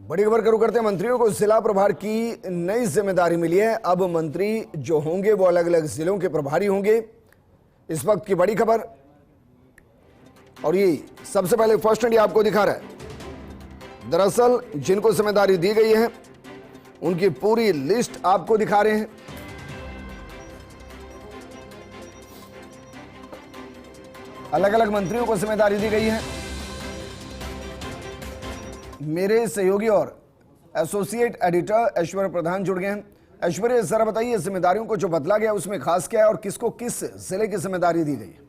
बड़ी खबर करो करते हैं। मंत्रियों को जिला प्रभार की नई जिम्मेदारी मिली है। अब मंत्री जो होंगे वो अलग अलग जिलों के प्रभारी होंगे। इस वक्त की बड़ी खबर, और ये सबसे पहले फर्स्ट इंडिया आपको दिखा रहा है। दरअसल जिनको जिम्मेदारी दी गई है उनकी पूरी लिस्ट आपको दिखा रहे हैं। अलग अलग मंत्रियों को जिम्मेदारी दी गई है। मेरे सहयोगी और एसोसिएट एडिटर ऐश्वर्य प्रधान जुड़ गए हैं। ऐश्वर्य, जरा बताइए जिम्मेदारियों को जो बदला गया उसमें खास क्या है और किसको किस जिले की जिम्मेदारी दी गई है?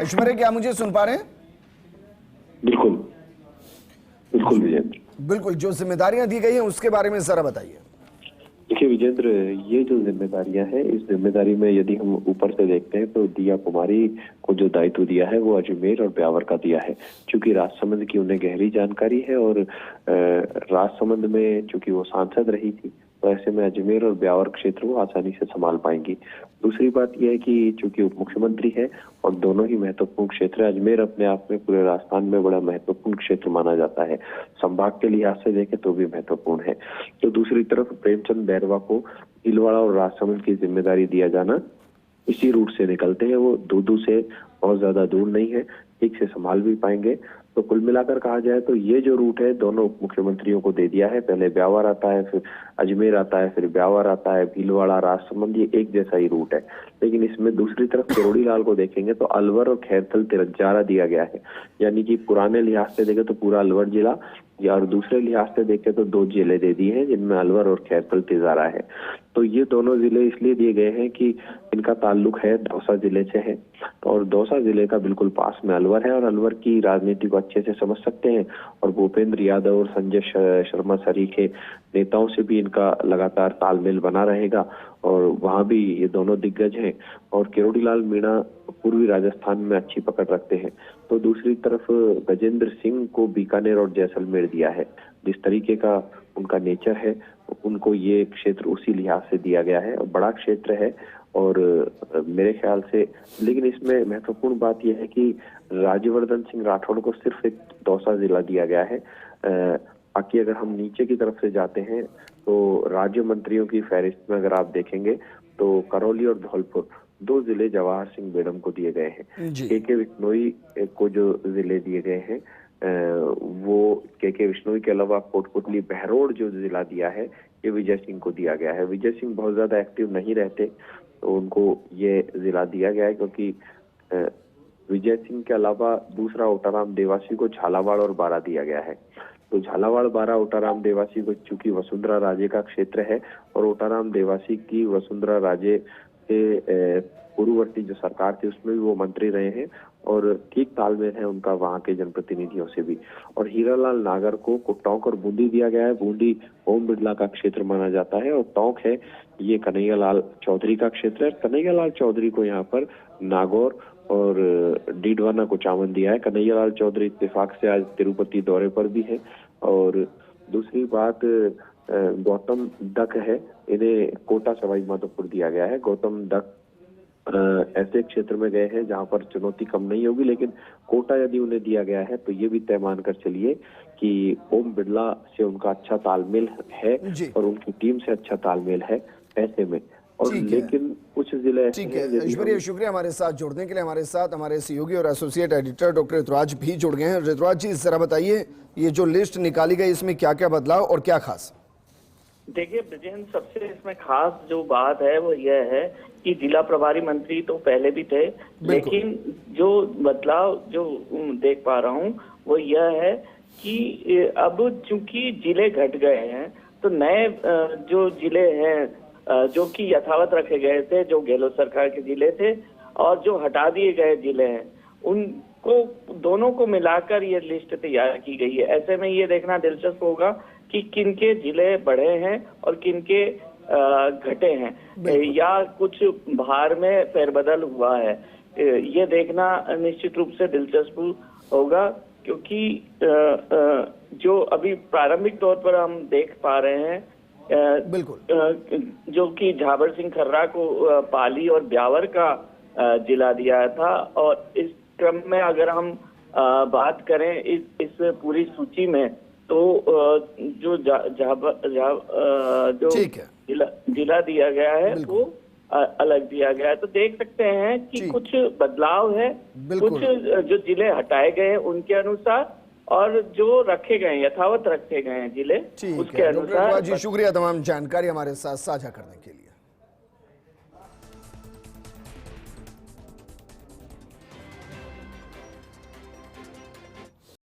ऐश्वर्य, क्या मुझे सुन पा रहे हैं? बिल्कुल बिल्कुल विजेंद्र, बिल्कुल। जो जिम्मेदारियां दी गई हैं उसके बारे में जरा बताइए। देखिए विजेंद्र, ये जो जिम्मेदारियां हैं, इस जिम्मेदारी में यदि हम ऊपर से देखते हैं तो दिया कुमारी को जो दायित्व दिया है वो अजमेर और ब्यावर का दिया है। चूंकि राजसमंद की उन्हें गहरी जानकारी है और राजसमंद में चूंकि वो सांसद रही थी तो ऐसे में अजमेर और ब्यावर क्षेत्र वो आसानी से संभाल पाएंगी। दूसरी बात यह है कि चूंकि उप मुख्यमंत्री है और दोनों ही महत्वपूर्ण क्षेत्र, अजमेर अपने आप में पूरे राजस्थान में बड़ा महत्वपूर्ण क्षेत्र माना जाता है, संभाग के लिहाज से देखें तो भी महत्वपूर्ण है। तो दूसरी तरफ प्रेमचंद बैरवा को भीलवाड़ा और राजसमंद की जिम्मेदारी दिया जाना, इसी रूट से निकलते हैं, वो दूदू से बहुत ज्यादा दूर नहीं है, ठीक से संभाल भी पाएंगे। तो कुल मिलाकर कहा जाए तो ये जो रूट है दोनों उप मुख्यमंत्रियों को दे दिया है। पहले ब्यावर आता है, फिर अजमेर आता है, फिर ब्यावर आता है, भीलवाड़ा, राजसमंद, ये एक जैसा ही रूट है। लेकिन इसमें दूसरी तरफ किरोड़ी लाल को देखेंगे तो अलवर और खैरथल तिरंजारा दिया गया है। यानी कि पुराने लिहाज से देखें तो पूरा अलवर जिला, या और दूसरे लिहाज से देखें तो 2 जिले दे दिए हैं जिनमें अलवर और खैरथल तिजारा है। तो ये दोनों जिले इसलिए दिए गए हैं कि इनका ताल्लुक है दौसा जिले से है, और दौसा जिले का बिल्कुल पास में अलवर है और अलवर की राजनीति को अच्छे से समझ सकते हैं। और भूपेंद्र यादव और संजय शर्मा सरीखे नेताओं से भी इनका लगातार तालमेल बना रहेगा और वहां भी ये दोनों दिग्गज हैं। और किरोड़ी लाल मीणा पूर्वी राजस्थान में अच्छी पकड़ रखते हैं। तो दूसरी तरफ गजेंद्र सिंह को बीकानेर और जैसलमेर दिया है। जिस तरीके का उनका नेचर है उनको ये क्षेत्र उसी लिहाज से दिया गया है। बड़ा क्षेत्र है और मेरे ख्याल से, लेकिन इसमें महत्वपूर्ण बात यह है कि राज्यवर्धन सिंह राठौड़ को सिर्फ एक दौसा जिला दिया गया है। बाकी अगर हम नीचे की तरफ से जाते हैं तो राज्य मंत्रियों की फहरिस्त में अगर आप देखेंगे तो करौली और धौलपुर 2 जिले जवाहर सिंह बेडम को दिए गए हैं। के विश्नोई को जो जिले दिए गए हैं वो के विश्नोई के अलावा कोटपुतली बहरोड जो जिला दिया है ये विजय सिंह को दिया गया है। विजय सिंह बहुत ज्यादा एक्टिव नहीं रहते तो उनको ये जिला दिया गया है, क्योंकि विजय सिंह के अलावा दूसरा ओटाराम देवासी को झालावाड़ और बारा दिया गया है। तो झालावाड़ बारा ओटाराम देवासी को चूंकि वसुंधरा राजे का क्षेत्र है और ओटाराम देवासी की वसुंधरा राजे के पूर्ववर्ती जो सरकार थी उसमें भी वो मंत्री रहे हैं और ठीक तालमेल है उनका वहां के जनप्रतिनिधियों से भी। और हीरालाल नागर को टोंक और बूंदी दिया गया है। बूंदी ओम बिरला का क्षेत्र माना जाता है और टोंक है ये कन्हैयालाल चौधरी का क्षेत्र है। कन्हैयालाल चौधरी को यहाँ पर नागौर और डीडवाना को चावन दिया है। कन्हैयालाल चौधरी इत्तेफाक से आज तिरुपति दौरे पर भी है। और दूसरी बात गौतम दक है, इन्हें कोटा सवाई माधोपुर दिया गया है। गौतम दक ऐसे क्षेत्र में गए हैं जहां पर चुनौती कम नहीं होगी, लेकिन कोटा यदि उन्हें दिया गया है तो ये भी तय मानकर चलिए कि ओम बिरला से उनका अच्छा तालमेल है और उनकी टीम से अच्छा तालमेल है ऐसे में। और लेकिन कुछ जिले ठीक है। ऐश्वर्य, शुक्रिया हमारे साथ जुड़ने के लिए। हमारे साथ हमारे सहयोगी और एसोसिएट एडिटर डॉक्टर ऋतुराज भी जुड़ गए हैं। ऋतुराज जी, जरा बताइए ये जो लिस्ट निकाली गई इसमें क्या क्या बदलाव और क्या खास? देखिए ब्रजेंद्र, सबसे इसमें खास जो बात है वो यह है कि जिला प्रभारी मंत्री तो पहले भी थे, लेकिन जो बदलाव जो देख पा रहा हूँ वो यह है कि अब चूंकि जिले घट गए हैं तो नए जो जिले हैं जो कि यथावत रखे गए थे, जो गहलोत सरकार के जिले थे, और जो हटा दिए गए जिले हैं उनको दोनों को मिलाकर ये लिस्ट तैयार की गई है। ऐसे में ये देखना दिलचस्प होगा कि किनके जिले बढ़े हैं और किनके घटे हैं या कुछ भार में फेरबदल हुआ है। ये देखना निश्चित रूप से दिलचस्प होगा, क्योंकि जो अभी प्रारंभिक तौर पर हम देख पा रहे हैं बिल्कुल जो कि झाबर सिंह खर्रा को पाली और ब्यावर का जिला दिया था। और इस क्रम में अगर हम बात करें इस पूरी सूची में, तो जो जो ठीक है, जिला दिया गया है वो अलग दिया गया है। तो देख सकते हैं कि कुछ बदलाव है, कुछ जो जिले हटाए गए हैं उनके अनुसार, और जो रखे गए हैं, यथावत रखे गए हैं जिले, उसके अनुसार। जी शुक्रिया तमाम जानकारी हमारे साथ साझा करने के लिए।